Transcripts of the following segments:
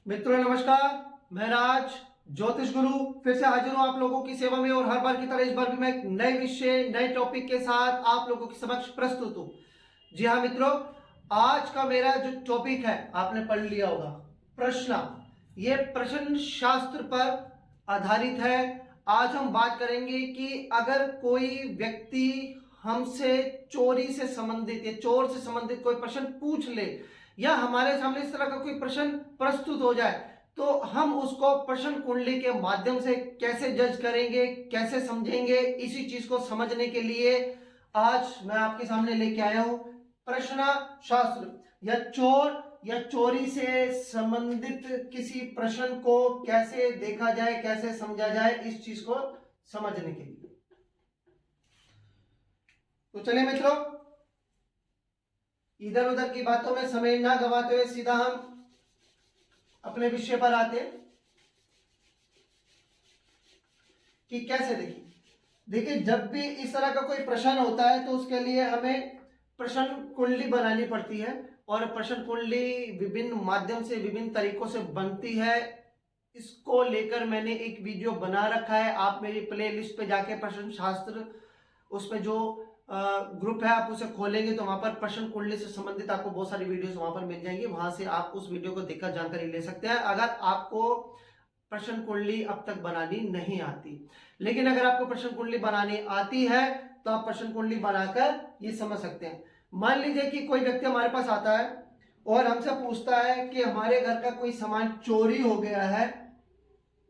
मित्रों नमस्कार। मैं राज ज्योतिष गुरु फिर से हाजिर हूं आप लोगों की सेवा में और हर बार की तरह इस बार भी मैं एक नए विषय नए टॉपिक के साथ आप लोगों के समक्ष प्रस्तुत हूं। जी हाँ मित्रों, आज का मेरा जो टॉपिक है आपने पढ़ लिया होगा, प्रश्न। ये प्रश्न शास्त्र पर आधारित है। आज हम बात करेंगे कि अगर कोई व्यक्ति हमसे चोरी से संबंधित या चोर से संबंधित कोई प्रश्न पूछ ले या हमारे सामने इस तरह का कोई प्रश्न प्रस्तुत हो जाए तो हम उसको प्रश्न कुंडली के माध्यम से कैसे जज करेंगे, कैसे समझेंगे, इसी चीज को समझने के लिए आज मैं आपके सामने लेके आया हूं प्रश्न शास्त्र या चोर या चोरी से संबंधित किसी प्रश्न को कैसे देखा जाए, कैसे समझा जाए, इस चीज को समझने के लिए। तो चलिए मित्रों, इधर उधर की बातों में समय ना गवाते हुए सीधा हम अपने विषय पर आते हैं कि कैसे देखिए जब भी इस तरह का कोई प्रश्न होता है तो उसके लिए हमें प्रश्न कुंडली बनानी पड़ती है और प्रश्न कुंडली विभिन्न माध्यम से विभिन्न तरीकों से बनती है। इसको लेकर मैंने एक वीडियो बना रखा है, आप मेरी प्ले लिस्ट पे जाके प्रश्न शास्त्र उसमें जो ग्रुप है आप उसे खोलेंगे तो वहां पर प्रश्न कुंडली से संबंधित आपको बहुत सारी वीडियोस वहां पर मिल जाएंगी, वहां से आप उस वीडियो को देखकर जानकारी ले सकते हैं अगर आपको प्रश्न कुंडली अब तक बनानी नहीं आती। लेकिन अगर आपको प्रश्न कुंडली बनानी आती है तो आप प्रश्न कुंडली बनाकर ये समझ सकते हैं। मान लीजिए कि कोई व्यक्ति हमारे पास आता है और हमसे पूछता है कि हमारे घर का कोई सामान चोरी हो गया है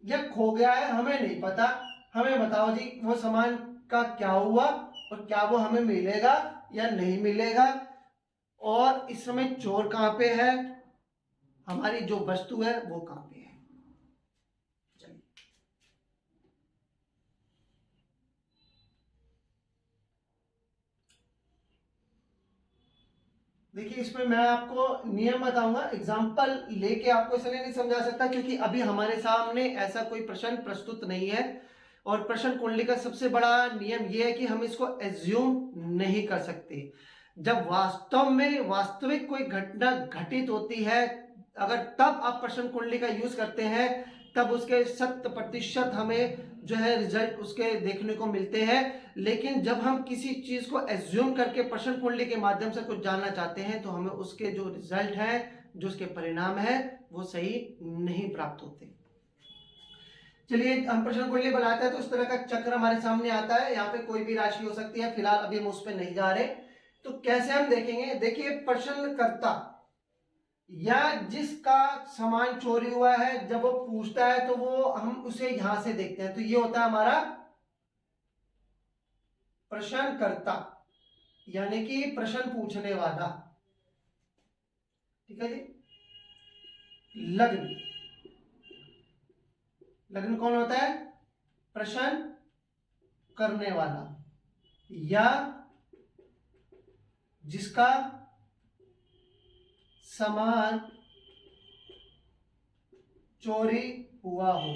या खो गया है, हमें नहीं पता, हमें बताओ जी वो सामान का क्या हुआ और क्या वो हमें मिलेगा या नहीं मिलेगा, और इस समय चोर कहां पे है, हमारी जो वस्तु है वो कहां पे है। चलिए देखिए, इसमें मैं आपको नियम बताऊंगा, एग्जांपल लेके आपको इसलिए नहीं समझा सकता क्योंकि अभी हमारे सामने ऐसा कोई प्रश्न प्रस्तुत नहीं है। और प्रश्न कुंडली का सबसे बड़ा नियम यह है कि हम इसको एज्यूम नहीं कर सकते। जब वास्तव में वास्तविक कोई घटना घटित होती है, अगर तब आप प्रश्न कुंडली का यूज करते हैं तब उसके 100% हमें जो है रिजल्ट उसके देखने को मिलते हैं। लेकिन जब हम किसी चीज को एज्यूम करके प्रश्न कुंडली के माध्यम से कुछ जानना चाहते हैं तो हमें उसके जो रिजल्ट है, जो उसके परिणाम है, वो सही नहीं प्राप्त होते। चलिए हम प्रश्न कुंडली बनाते हैं तो इस तरह का चक्र हमारे सामने आता है, यहाँ पे कोई भी राशि हो सकती है, फिलहाल अभी हम उस पर नहीं जा रहे। तो कैसे हम देखेंगे, देखिए प्रश्नकर्ता या जिसका सामान चोरी हुआ है जब वो पूछता है तो वो हम उसे यहां से देखते हैं, तो ये होता है हमारा प्रश्नकर्ता यानी कि प्रश्न पूछने वाला। ठीक है जी। लग्न, लग्न कौन होता है, प्रश्न करने वाला या जिसका सामान चोरी हुआ हो।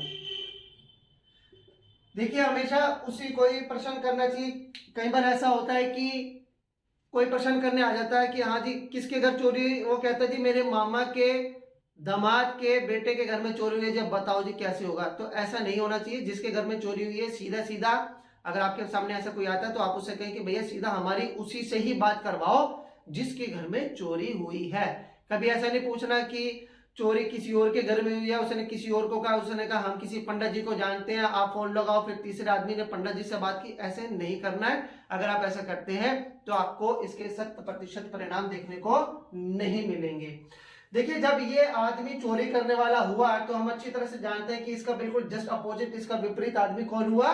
देखिए हमेशा उसी कोई प्रश्न करना चाहिए। कई बार ऐसा होता है कि कोई प्रश्न करने आ जाता है कि हाँ जी किसके घर चोरी, वो कहता है जी मेरे मामा के दामाद के बेटे के घर में चोरी हुई है, जब बताओ जी कैसे होगा। तो ऐसा नहीं होना चाहिए। जिसके घर में चोरी हुई है सीधा सीधा अगर आपके सामने ऐसा कोई आता है तो आप उससे कहें कि भैया सीधा हमारी उसी से ही बात करवाओ जिसके घर में चोरी हुई है। कभी ऐसा नहीं पूछना कि चोरी किसी और के घर में हुई है, उसने किसी और को कहा, उसने कहा हम किसी पंडित जी को जानते हैं, आप फोन लगाओ, फिर तीसरे आदमी ने पंडित जी से बात की। ऐसे नहीं करना है। अगर आप ऐसा करते हैं तो आपको इसके 100% परिणाम देखने को नहीं मिलेंगे। देखिए जब ये आदमी चोरी करने वाला हुआ तो हम अच्छी तरह से जानते हैं कि इसका बिल्कुल जस्ट अपोजिट, इसका विपरीत आदमी कौन हुआ,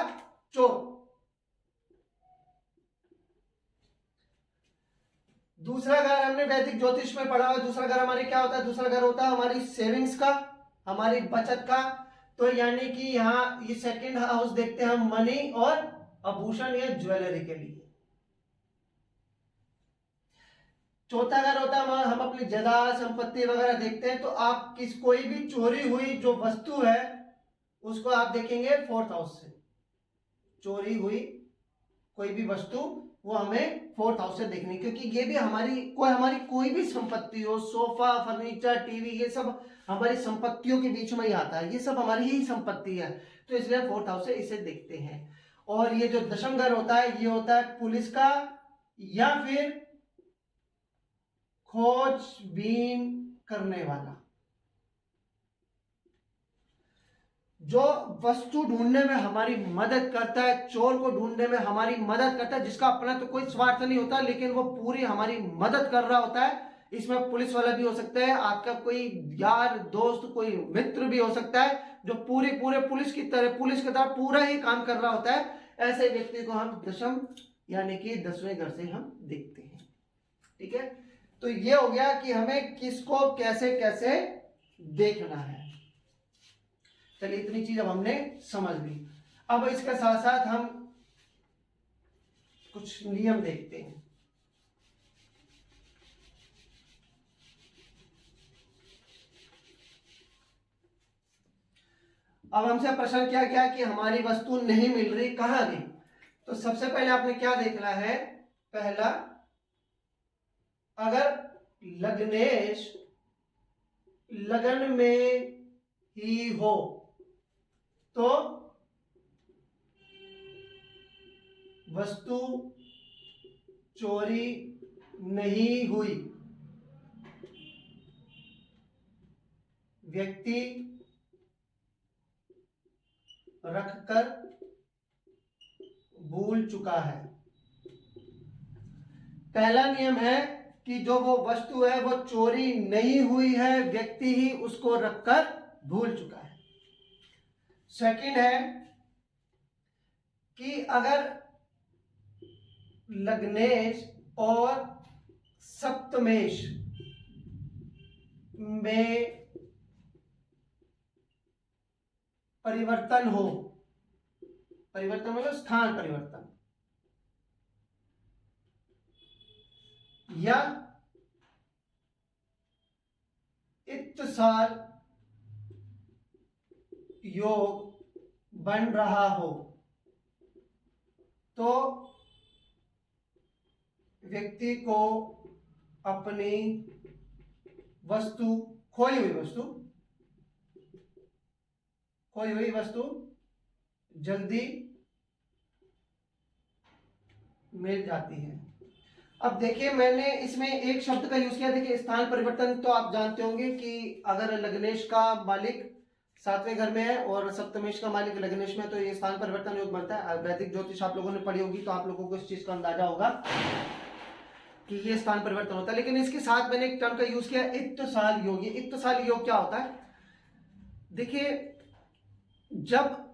चोर। दूसरा घर हमने वैदिक ज्योतिष में पढ़ा हुआ, दूसरा घर हमारे क्या होता है, दूसरा घर होता है हमारी सेविंग्स का, हमारी बचत का। तो यानी कि यहाँ ये सेकंड हाउस देखते हैं हम मनी और आभूषण या ज्वेलरी के लिए। चौथा घर होता है हम अपनी जायदाद संपत्ति वगैरह देखते हैं। तो आप कोई भी चोरी हुई जो वस्तु है उसको आप देखेंगे फोर्थ हाउस से। चोरी हुई कोई भी वस्तु वो हमें फोर्थ हाउस से देखनी, क्योंकि ये भी हमारी कोई भी संपत्ति हो, सोफा, फर्नीचर, टीवी, ये सब हमारी संपत्तियों के बीच में ही आता है, ये सब हमारी ही संपत्ति है, तो इसलिए फोर्थ हाउस से इसे देखते हैं। और ये जो दशम घर होता है, ये होता है पुलिस का या फिर खोजबीन करने वाला, जो वस्तु ढूंढने में हमारी मदद करता है, चोर को ढूंढने में हमारी मदद करता है, जिसका अपना तो कोई स्वार्थ नहीं होता, लेकिन वो पूरी हमारी मदद कर रहा होता है। इसमें पुलिस वाला भी हो सकता है, आपका कोई यार दोस्त, कोई मित्र भी हो सकता है, जो पूरे पुलिस की तरह पूरा ही काम कर रहा होता है। ऐसे व्यक्ति को हम दशम यानी कि 10वें घर से हम देखते हैं। ठीक है, तो ये हो गया कि हमें किसको कैसे कैसे देखना है। चलिए, इतनी चीज अब हमने समझ ली। अब इसके साथ साथ हम कुछ नियम देखते हैं। अब हमसे प्रश्न क्या क्या कि हमारी वस्तु नहीं मिल रही, कहां गई? तो सबसे पहले आपने क्या देखना है? पहला, अगर लग्नेश लगन में ही हो तो वस्तु चोरी नहीं हुई, व्यक्ति रखकर भूल चुका है। पहला नियम है कि जो वो वस्तु है वो चोरी नहीं हुई है, व्यक्ति ही उसको रखकर भूल चुका है। सेकंड है कि अगर लग्नेश और सप्तमेश में परिवर्तन हो, परिवर्तन मतलब स्थान परिवर्तन, या इत्तसाल योग बन रहा हो, तो व्यक्ति को अपनी वस्तु, खोई हुई वस्तु जल्दी मिल जाती है। अब देखिए, मैंने इसमें एक शब्द का यूज किया। देखिए, स्थान परिवर्तन तो आप जानते होंगे कि अगर लग्नेश का मालिक 7वें घर में है और सप्तमेश का मालिक लग्नेश में, तो ये स्थान परिवर्तन योग बनता है। वैदिक ज्योतिष आप लोगों ने पढ़ी होगी, तो आप लोगों को इस चीज का अंदाजा होगा कि ये स्थान परिवर्तन होता है। लेकिन इसके साथ मैंने एक टर्म का यूज किया, इत्तसाल योग। ये इत्तसाल योग क्या होता है? देखिए, जब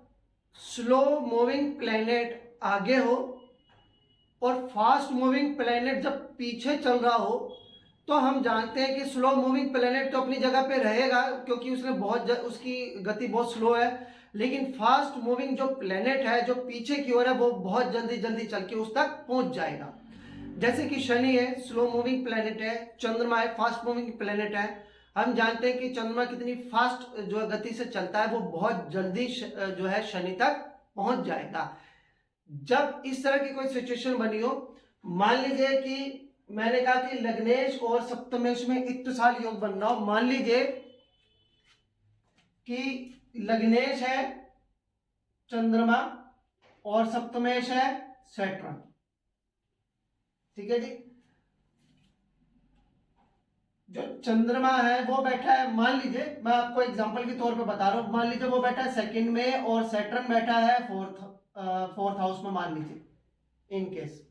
स्लो मूविंग प्लेनेट आगे हो और फास्ट मूविंग प्लेनेट जब पीछे चल रहा हो, तो हम जानते हैं कि स्लो मूविंग प्लेनेट तो अपनी जगह पे रहेगा, क्योंकि उसकी गति बहुत स्लो है। लेकिन फास्ट मूविंग जो प्लेनेट है, जो पीछे की ओर है, वो बहुत जल्दी जल्दी चल के उस तक पहुंच जाएगा। जैसे कि शनि है, स्लो मूविंग प्लेनेट है, चंद्रमा है, फास्ट मूविंग प्लेनेट है। हम जानते हैं कि चंद्रमा कितनी फास्ट जो गति से चलता है, वो बहुत जल्दी जो है शनि तक पहुंच जाएगा। जब इस तरह की कोई सिचुएशन बनी हो, मान लीजिए कि मैंने कहा कि लग्नेश और सप्तमेश में इत्तसाल योग बन रहा हो। मान लीजिए कि लग्नेश है चंद्रमा और सप्तमेश है सैटर्न। ठीक है जी, जो चंद्रमा है वो बैठा है, मान लीजिए, मैं आपको एग्जांपल के तौर पे बता रहा हूं, मान लीजिए वो बैठा है सेकंड में और सैटर्न बैठा है फोर्थ हाउस में, मान लीजिए इन केस।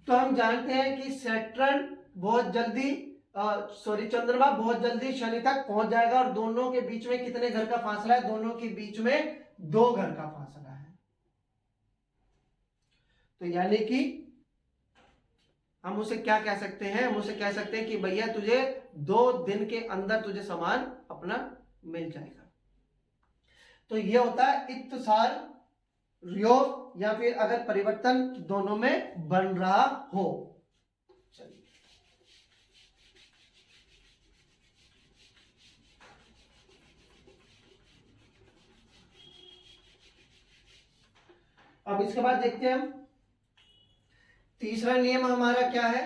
तो हम जानते हैं कि सैटर्न बहुत जल्दी चंद्रमा बहुत जल्दी शनि तक पहुंच जाएगा, और दोनों के बीच में कितने घर का फासला है? दोनों के बीच में 2 घर का फासला है। तो यानी कि हम उसे क्या कह सकते हैं? हम उसे कह सकते हैं कि भैया तुझे 2 दिन के अंदर तुझे सामान अपना मिल जाएगा। तो ये होता है इत्तसाल योग, या फिर अगर परिवर्तन दोनों में बन रहा हो। चलिए, अब इसके बाद देखते हैं हम तीसरा नियम हमारा क्या है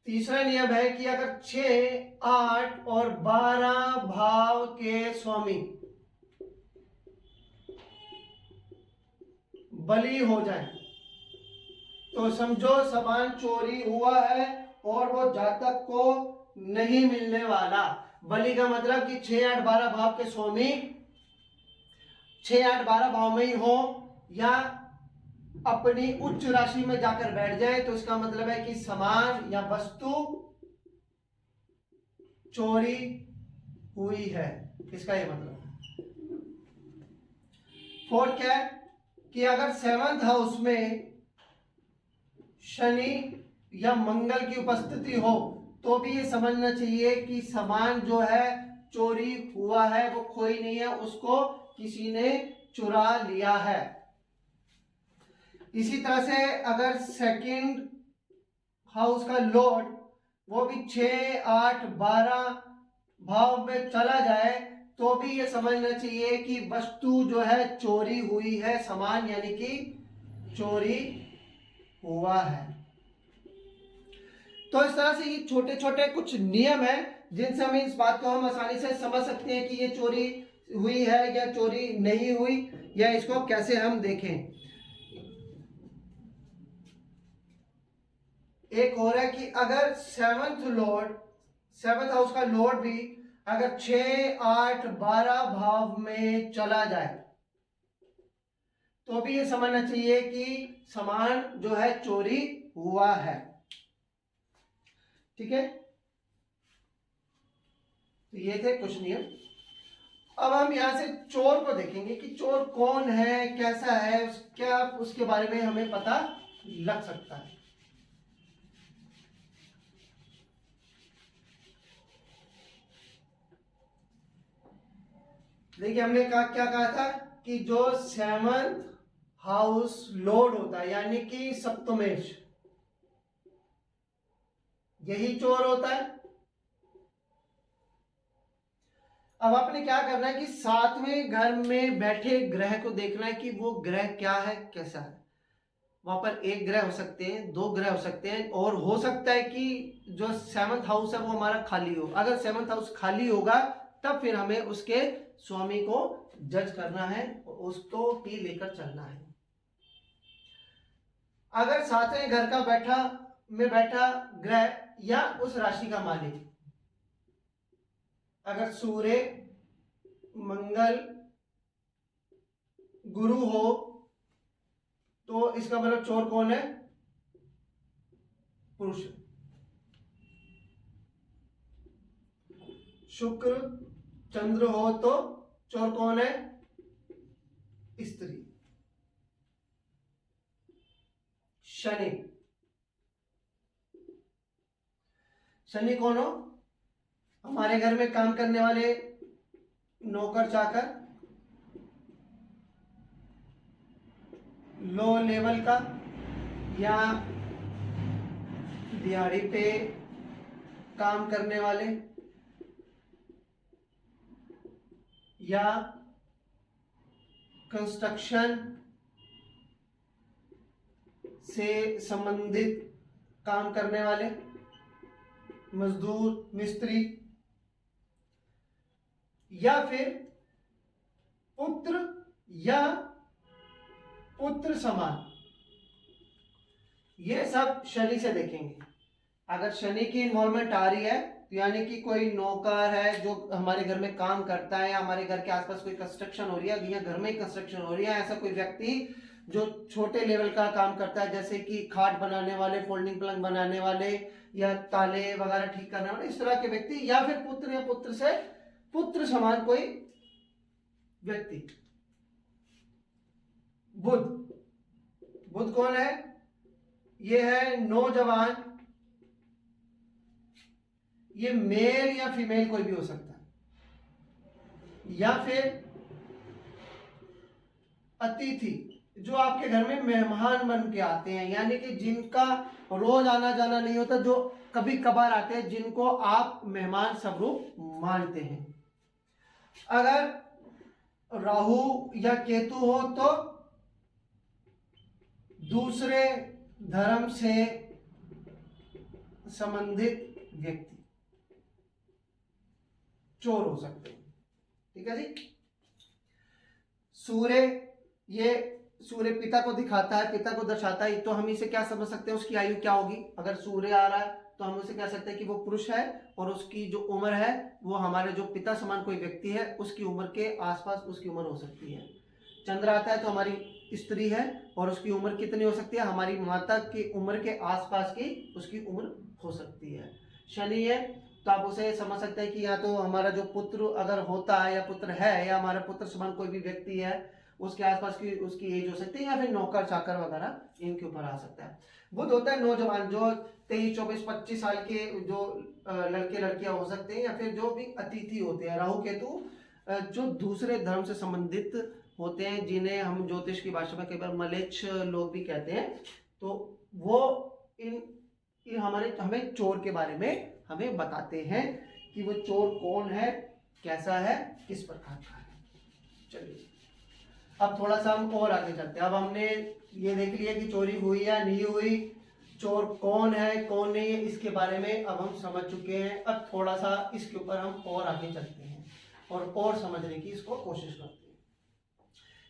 तीसरा नियम है कि अगर 6, 8 और 12 भाव के स्वामी बली हो जाए तो समझो सामान चोरी हुआ है और वो जातक को नहीं मिलने वाला। बलि का मतलब कि 6, 8, 12 भाव के स्वामी 6, 8, 12 भाव में ही हो या अपनी उच्च राशि में जाकर बैठ जाए तो इसका मतलब है कि सामान या वस्तु चोरी हुई है, इसका ये मतलब। फोर्थ क्या है कि अगर 7th हाउस में शनि या मंगल की उपस्थिति हो तो भी ये समझना चाहिए कि सामान जो है चोरी हुआ है, वो खोई नहीं है, उसको किसी ने चुरा लिया है। इसी तरह से अगर 2nd हाउस का लॉर्ड वो भी 6, 8, 12 भाव में चला जाए तो भी ये समझना चाहिए कि वस्तु जो है चोरी हुई है, सामान यानी कि चोरी हुआ है। तो इस तरह से ये छोटे छोटे कुछ नियम है जिनसे हम इस बात को हम आसानी से समझ सकते हैं कि ये चोरी हुई है या चोरी नहीं हुई, या इसको कैसे हम देखें। एक और है कि अगर 7th हाउस का लॉर्ड भी अगर 6, 8, 12 भाव में चला जाए तो भी ये समझना चाहिए कि सामान जो है चोरी हुआ है। ठीक है, तो ये थे कुछ नियम। अब हम यहां से चोर को देखेंगे कि चोर कौन है, कैसा है, क्या उसके बारे में हमें पता लग सकता है। देखिए हमने क्या कहा था कि जो 7th हाउस लॉर्ड होता है यानी कि सप्तमेश, यही चोर होता है। अब आपने क्या करना है कि 7वें घर में बैठे ग्रह को देखना है कि वो ग्रह क्या है, कैसा है। वहां पर एक ग्रह हो सकते हैं, 2 ग्रह हो सकते हैं, और हो सकता है कि जो 7th हाउस है वो हमारा खाली हो। अगर 7th हाउस खाली होगा तब फिर हमें उसके स्वामी को जज करना है, उसको ही लेकर चलना है। अगर 7वें घर का बैठा ग्रह या उस राशि का मालिक अगर सूर्य, मंगल, गुरु हो तो इसका मतलब चोर कौन है, पुरुष। शुक्र, चंद्र हो तो चोर कौन है, स्त्री। शनि, शनि कौन हो, हमारे घर में काम करने वाले नौकर चाकर, लो लेवल का, या दिहाड़ी पे काम करने वाले, या कंस्ट्रक्शन से संबंधित काम करने वाले, मजदूर, मिस्त्री, या फिर पुत्र या पुत्र समान, ये सब शनि से देखेंगे। अगर शनि की इन्वॉल्वमेंट आ रही है तो यानी कि कोई नौकर है जो हमारे घर में काम करता है, या हमारे घर के आसपास कोई कंस्ट्रक्शन हो रही है या घर में ही कंस्ट्रक्शन हो रही है, ऐसा कोई व्यक्ति जो छोटे लेवल का काम करता है जैसे कि खाट बनाने वाले, फोल्डिंग पलंग बनाने वाले, या ताले वगैरह ठीक करने वाले, इस तरह के व्यक्ति, या फिर पुत्र या पुत्र से पुत्र समान कोई व्यक्ति। बुध, बुध कौन है, ये है नौजवान, ये मेल या फीमेल कोई भी हो सकता है, या फिर अतिथि जो आपके घर में मेहमान बन के आते हैं, यानी कि जिनका रोज आना जाना नहीं होता, जो कभी कभार आते हैं, जिनको आप मेहमान स्वरूप मानते हैं। अगर राहु या केतु हो तो दूसरे धर्म से संबंधित व्यक्ति चोर हो सकते हैं। ठीक है जी। सूर्य, ये सूर्य पिता को दिखाता है, पिता को दर्शाता है, तो हम इसे क्या समझ सकते हैं, उसकी आयु क्या होगी। अगर सूर्य आ रहा है तो हम उसे कह सकते हैं कि वो पुरुष है और उसकी जो उम्र है वो हमारे जो पिता समान कोई व्यक्ति है उसकी उम्र के आसपास उसकी उम्र हो सकती है। चंद्र आता है तो हमारी स्त्री है और उसकी उम्र कितनी हो सकती है, हमारी माता की उम्र के आसपास की उसकी उम्र हो सकती है। शनि है तो आप उसे समझ सकते हैं कि या तो हमारा जो पुत्र अगर होता है या पुत्र है या हमारा पुत्र समान कोई भी व्यक्ति है उसके आसपास की उसकी एज हो सकती है, या फिर नौकर चाकर वगैरह इनके ऊपर आ सकता है। बुध होता है नौजवान, जो 23, 24, 25 साल के जो लड़के लड़कियां हो सकते हैं, या फिर जो भी अतिथि होते हैं। राहु केतु जो दूसरे धर्म से संबंधित होते हैं, जिन्हें हम ज्योतिष की भाषा में कई बार मलेच्छ लोग भी कहते हैं, तो वो इन हमारे हमें चोर के बारे में हमें बताते हैं कि वो चोर कौन है, कैसा है, किस प्रकार का है। चलिए अब थोड़ा सा हम और आगे चलते हैं। अब हमने ये देख लिया कि चोरी हुई या नहीं हुई, चोर कौन है कौन नहीं है, इसके बारे में अब हम समझ चुके हैं। अब थोड़ा सा इसके ऊपर हम और आगे चलते हैं और समझने की इसको कोशिश करते हैं।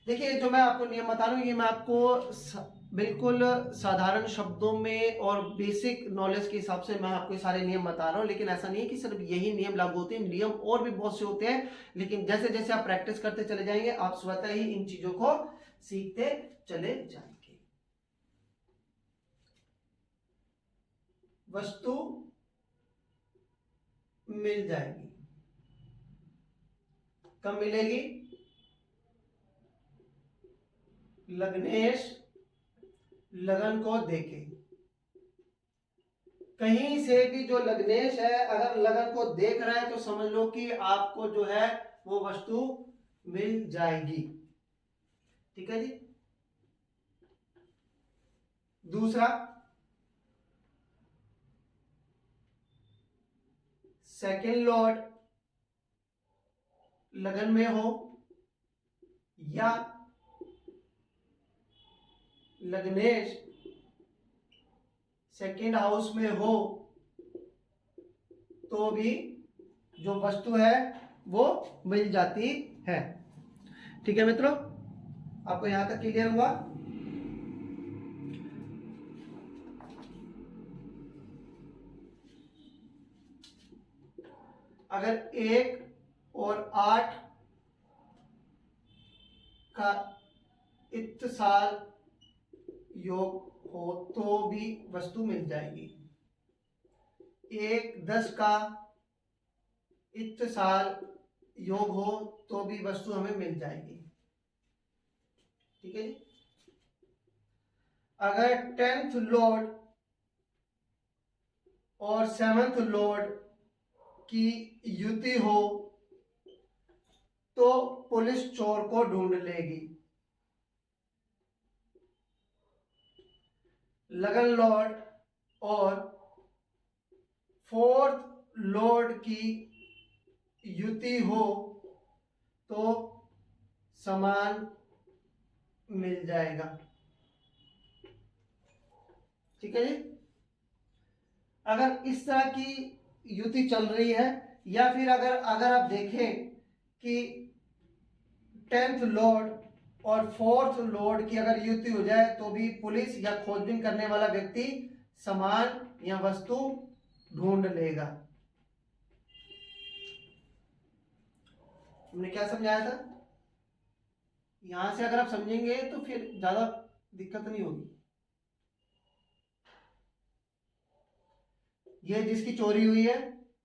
देखिए जो मैं आपको नियम बता रहा हूँ ये मैं आपको बिल्कुल साधारण शब्दों में और बेसिक नॉलेज के हिसाब से मैं आपको सारे नियम बता रहा हूँ, लेकिन ऐसा नहीं है कि सिर्फ यही नियम लागू होते हैं, नियम और भी बहुत से होते हैं। लेकिन जैसे जैसे आप प्रैक्टिस करते चले जाएंगे आप स्वतः ही इन चीजों को सीखते चले जाएंगे। वस्तु मिल जाएगी, कब मिलेगी, लग्नेश लगन को देके। कहीं से भी जो लग्नेश है अगर लगन को देख रहा है तो समझ लो कि आपको जो है वो वस्तु मिल जाएगी। ठीक है जी। दूसरा, सेकंड लॉर्ड लगन में हो या लग्नेश सेकंड हाउस में हो तो भी जो वस्तु है वो मिल जाती है। ठीक है मित्रों, आपको यहां तक क्लियर हुआ। अगर 1 और 8 का इत्तेसाल योग हो तो भी वस्तु मिल जाएगी। 1, 10 का इत्तेसाल योग हो तो भी वस्तु हमें मिल जाएगी। ठीक है जी। अगर 10th लॉर्ड और 7th लॉर्ड की युति हो तो पुलिस चोर को ढूंढ लेगी। लगन लॉर्ड और 4th लॉर्ड की युति हो तो सामान मिल जाएगा। ठीक है जी। अगर इस तरह की युति चल रही है या फिर अगर आप देखें कि 10th लॉर्ड और 4th लॉर्ड की अगर युति हो जाए तो भी पुलिस या खोजबीन करने वाला व्यक्ति सामान या वस्तु ढूंढ लेगा। हमने क्या समझाया था, यहां से अगर आप समझेंगे तो फिर ज्यादा दिक्कत नहीं होगी। ये जिसकी चोरी हुई है,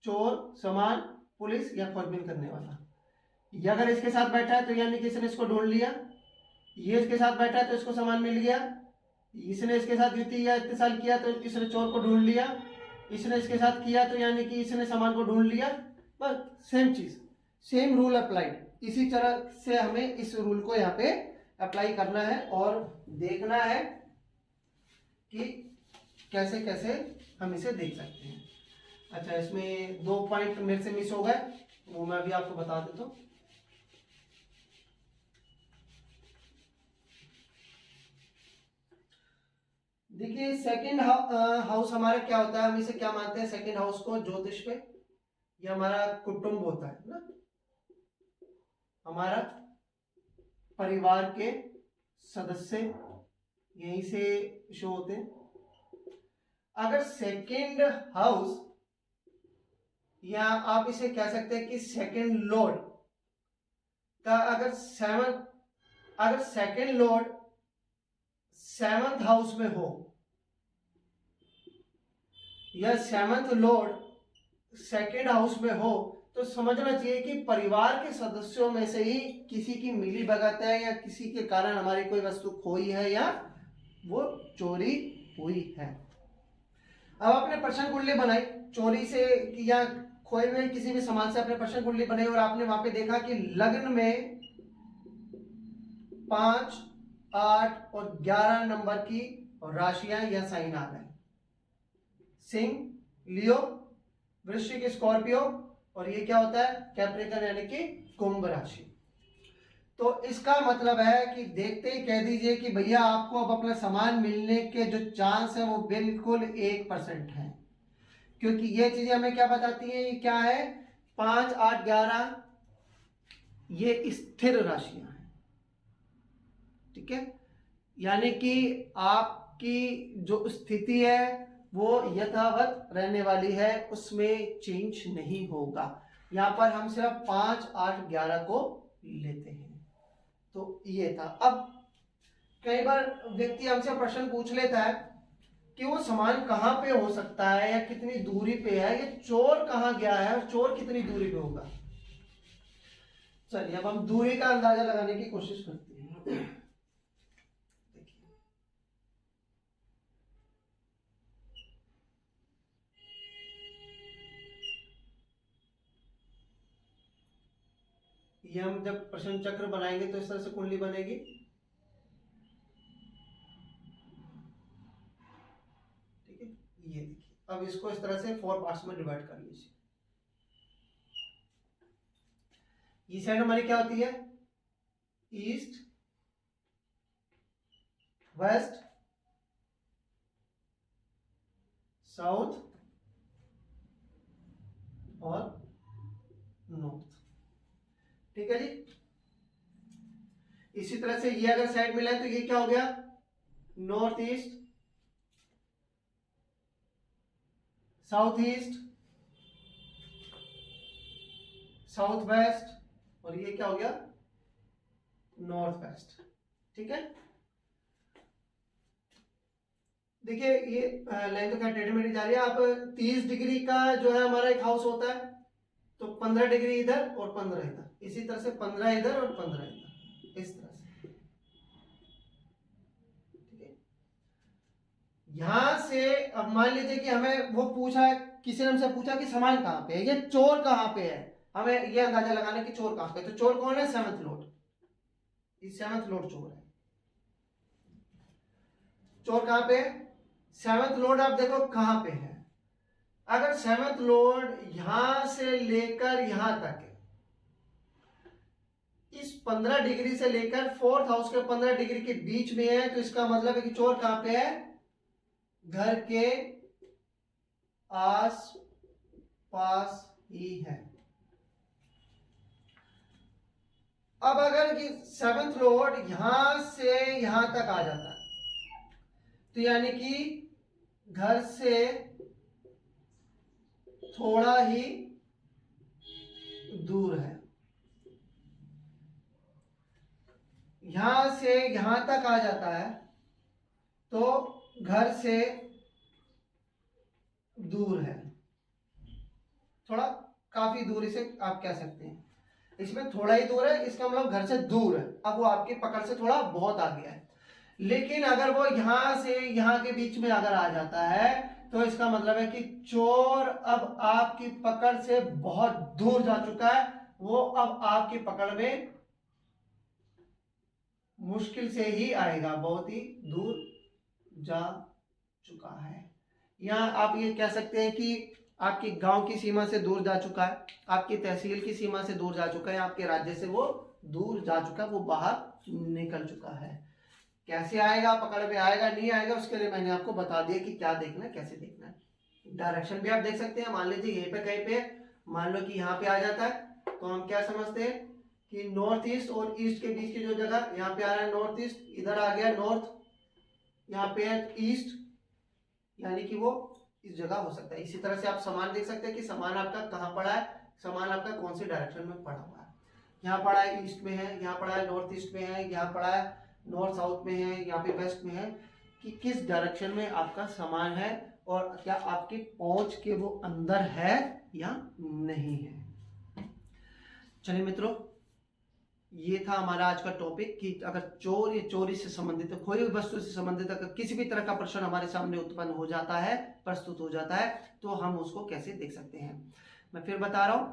चोर, सामान, पुलिस या खोजबीन करने वाला, ये अगर इसके साथ बैठा है तो यानी कि इसने इसको ढूंढ लिया। ये इसके साथ बैठा है तो इसको सामान मिल गया। इसने इसके साथ युति या इत्तेसाल किया तो इसने चोर को ढूंढ लिया। इसने इसके साथ किया तो यानी कि इसने सामान को ढूंढ लिया। बस सेम चीज, सेम रूल अप्लाइड। इसी तरह से हमें इस रूल को यहाँ पे अप्लाई करना है और देखना है कि कैसे कैसे हम इसे देख सकते हैं। अच्छा, इसमें 2 पॉइंट मेरे से मिस हो गए, वो मैं भी आपको बता देता हूँ। देखिए सेकंड हाउस हमारा क्या होता है, हम इसे क्या मानते हैं, सेकंड हाउस को ज्योतिष पे, ये हमारा कुटुंब होता है ना, हमारा परिवार के सदस्य यहीं से शो होते हैं। अगर सेकंड हाउस, या आप इसे कह सकते हैं कि सेकंड लॉर्ड का अगर सेकंड लॉर्ड सेवंथ हाउस में हो, या सेवंथ लॉर्ड सेकंड हाउस में हो, तो समझना चाहिए कि परिवार के सदस्यों में से ही किसी की मिली भगत है, या किसी के कारण हमारी कोई वस्तु खोई है या वो चोरी हुई है। अब आपने प्रश्न कुंडली बनाई चोरी से या खोए हुए किसी भी सामान से, आपने प्रश्न कुंडली बनाई और आपने वहां पे देखा कि लग्न में 5, 8 और 11 नंबर की राशियां या साइन आ गए, सिंह, लियो, वृश्चिक, स्कॉर्पियो, और ये क्या होता है, कैप्रिकॉर्न यानी कि कुंभ राशि। तो इसका मतलब है कि देखते ही कह दीजिए कि भैया आपको अब अपना सामान मिलने के जो चांस है वो बिल्कुल 1% है, क्योंकि ये चीजें हमें क्या बताती है, ये क्या है, 5, 8, 11 ये स्थिर राशियां हैं, ठीक है, यानी कि आपकी जो स्थिति है वो यथावत रहने वाली है, उसमें चेंज नहीं होगा। यहां पर हम सिर्फ 5, 8, 11 को लेते हैं। तो ये था। अब कई बार व्यक्ति हमसे प्रश्न पूछ लेता है कि वो सामान कहां पे हो सकता है या कितनी दूरी पे है, ये चोर कहां गया है और चोर कितनी दूरी पे होगा। चलिए अब हम दूरी का अंदाजा लगाने की कोशिश करते हैं। ये हम जब प्रश्न चक्र बनाएंगे तो इस तरह से कुंडली बनेगी, ठीक है। ये देखिए, अब इसको इस तरह से 4 पार्ट्स में डिवाइड कर लीजिए। ये साइड हमारी क्या होती है, ईस्ट, वेस्ट, साउथ और नॉर्थ, ठीक है जी। इसी तरह से ये अगर साइड मिला है तो ये क्या हो गया, north east, south east, south west, और ये क्या हो गया, नॉर्थ वेस्ट, ठीक है। देखिए ये लाइन तो क्या टेढ़ी मेढ़ी जा रही है। आप 30 डिग्री का जो है हमारा एक हाउस होता है, तो 15 डिग्री इधर और 15 इधर, इसी तरह से 15 इधर और 15 इधर, इस तरह से, ठीक है। यहां से अब मान लीजिए कि हमें वो पूछा है, किसी ने हमसे पूछा कि सामान कहां पे है, ये चोर कहां पे है, हमें ये अंदाजा लगाना कि चोर कहां पे है। तो चोर कौन है, सेवंथ लॉर्ड, ये सेवंथ लॉर्ड चोर है। चोर कहां पे है, सेवंथ लॉर्ड, आप देखो कहां पे है। अगर सेवंथ लॉर्ड यहां से लेकर यहां तक है, इस 15 डिग्री से लेकर 4th हाउस के 15 डिग्री के बीच में है, तो इसका मतलब है कि चोर कहां पे है, घर के आस पास ही है। अब अगर कि 7th लॉर्ड यहां से यहां तक आ जाता है, तो यानी कि घर से थोड़ा ही दूर है, यहां से यहां तक आ जाता है तो घर से दूर है, थोड़ा काफी दूरी से आप कह सकते हैं। इसमें थोड़ा ही दूर है, इसका मतलब घर से दूर है, अब वो आपकी पकड़ से थोड़ा बहुत आ गया है। लेकिन अगर वो यहां से यहां के बीच में अगर आ जाता है, तो इसका मतलब है कि चोर अब आपकी पकड़ से बहुत दूर जा चुका है, वो अब आपकी पकड़ में मुश्किल से ही आएगा, बहुत ही दूर जा चुका है। या आप ये कह सकते हैं कि आपकी गांव की सीमा से दूर जा चुका है, आपकी तहसील की सीमा से दूर जा चुका है, आपके राज्य से वो दूर जा चुका है, वो बाहर निकल चुका है। कैसे आएगा, पकड़ में आएगा नहीं आएगा, उसके लिए मैंने आपको बता दिया कि क्या देखना है, कैसे देखना है। डायरेक्शन भी आप देख सकते हैं। मान लीजिए यहीं पे कहीं पे मान लो कि यहाँ पे आ जाता है, तो हम क्या समझते हैं कि नॉर्थ ईस्ट और ईस्ट के बीच की जो जगह यहाँ पे आ रहा है नॉर्थ ईस्ट, इधर आ गया नॉर्थ, यहाँ पे है ईस्ट, यानी कि वो इस जगह हो सकता है। इसी तरह से आप समान देख सकते हैं कि समान आपका कहाँ पड़ा है, समान आपका कौन सी डायरेक्शन में पड़ा हुआ है। यहाँ पड़ा है ईस्ट में है, यहाँ पड़ा है नॉर्थ ईस्ट में है, यहाँ पड़ा है नॉर्थ साउथ में है, यहाँ पे वेस्ट में है, कि किस डायरेक्शन में आपका समान है और क्या आपकी पहुंच के वो अंदर है या नहीं है। चलिए मित्रों, ये था हमारा आज का टॉपिक कि अगर चोर या चोरी से संबंधित, खोई हुई वस्तु से संबंधित अगर किसी भी तरह का प्रश्न हमारे सामने उत्पन्न हो जाता है, प्रस्तुत हो जाता है, तो हम उसको कैसे देख सकते हैं। मैं फिर बता रहा हूं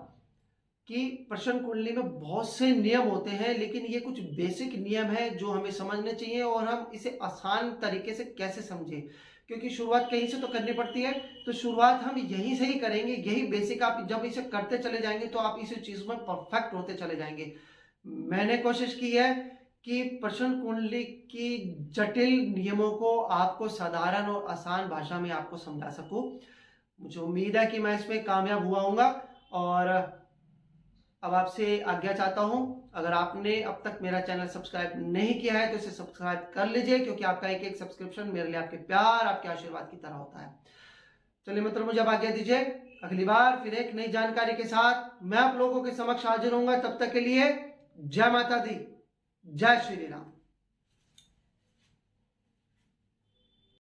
कि प्रश्न कुंडली में बहुत से नियम होते हैं, लेकिन ये कुछ बेसिक नियम है जो हमें समझने चाहिए और हम इसे आसान तरीके से कैसे समझें, क्योंकि शुरुआत कहीं से तो करनी पड़ती है। तो शुरुआत हम यहीं से ही करेंगे, यही बेसिक। आप जब इसे करते चले जाएंगे तो आप इस चीज में परफेक्ट होते चले जाएंगे। मैंने कोशिश की है कि प्रश्न कुंडली की जटिल नियमों को आपको साधारण और आसान भाषा में आपको समझा सकूं। मुझे उम्मीद है कि मैं इसमें कामयाब हुआ हूँगा और अब आपसे आज्ञा चाहता हूं। अगर आपने अब तक मेरा चैनल सब्सक्राइब नहीं किया है तो इसे सब्सक्राइब कर लीजिए, क्योंकि आपका एक एक सब्सक्रिप्शन मेरे लिए आपके प्यार, आपके आशीर्वाद की तरह होता है। चलिए मित्रों, मुझे अब आज्ञा दीजिए। अगली बार फिर एक नई जानकारी के साथ मैं आप लोगों के समक्ष हाजिर होऊंगा। तब तक के लिए जय माता दी, जय श्री राम।